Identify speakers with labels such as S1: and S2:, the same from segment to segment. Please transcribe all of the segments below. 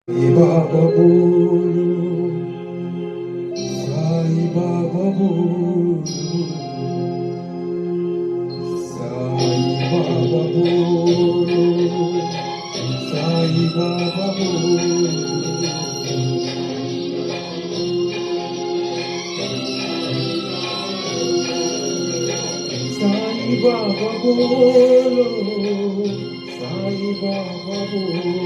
S1: Baba Bolu, Sai Baba Bolu, Sai Baba Bolu, Sai Baba Bolu, Sai Baba Bolu, Sai Baba Bolu.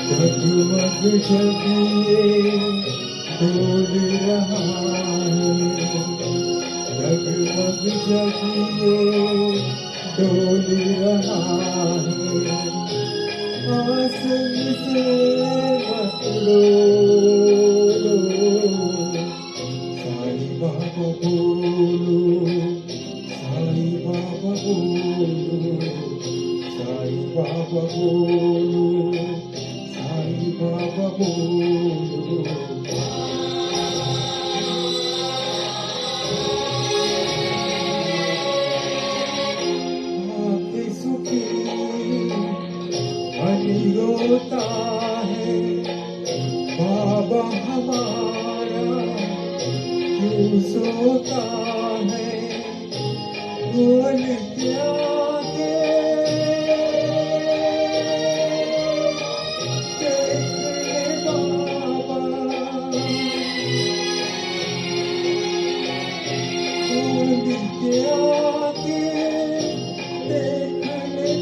S1: जगमग जगिए डोल रहा है, जगमग जगिए डोल रहा है, आसन से मत डोलो, साईं बाबा बोलो, साईं बाबा बोलो, साईं बाबा बोलो, साईं बाबा बोलो। आके सुखी मन रोता है, बाबा हमारा क्यों सोता है, बोल क्या के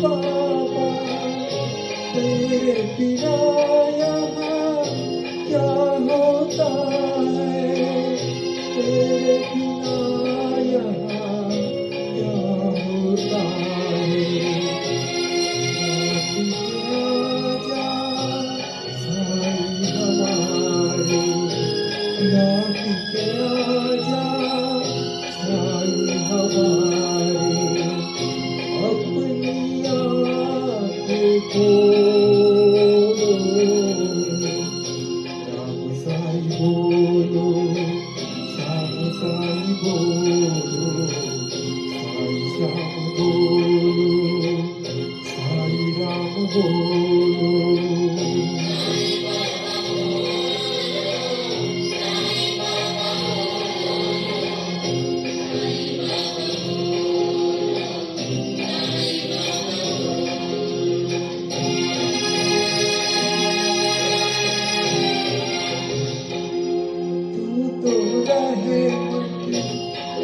S1: बाबा तेरे बिना यहाँ क्या होता है, तेरे बिना यहाँ क्या होता है, आजा साईं हमारे, लौट के आजा साईं हमारे, अपनी आँखें खोलो, राम साईं बोलो, श्याम साईं बोलो, साईं श्याम बोलो, साईं राम बोलो।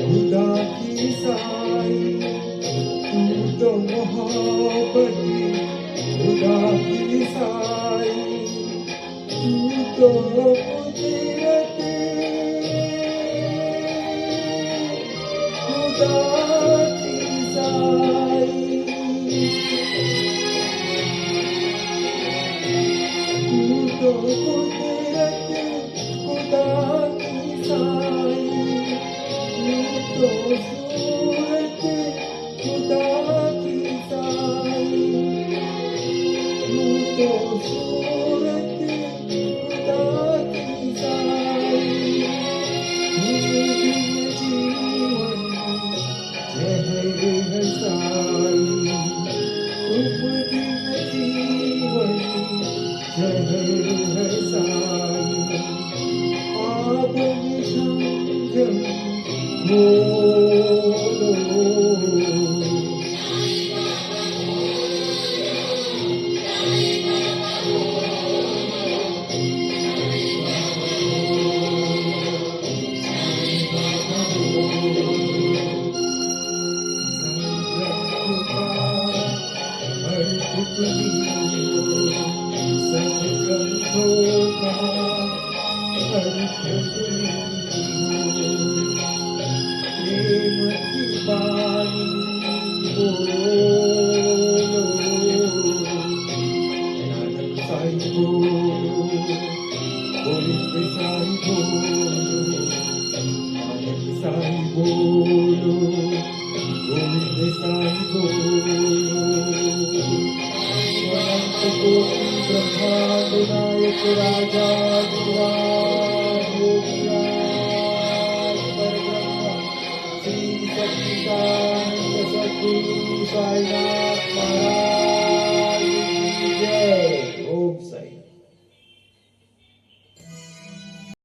S1: खुदा की साई तू तो मोहब्बत खुदा की साई तू तो कुदरत खुदा की साई तू तो कुदरत खुदा की साई तो सूरत खुदा की साई, तू तो सूरत खुदा की साई, तुम बिन जीवन जहर है साई, तुम बिन जीवन जहर है साई, आप निशंजन बोलो, विनायक राजा श्री सच्चिदानंद गुरु साई राम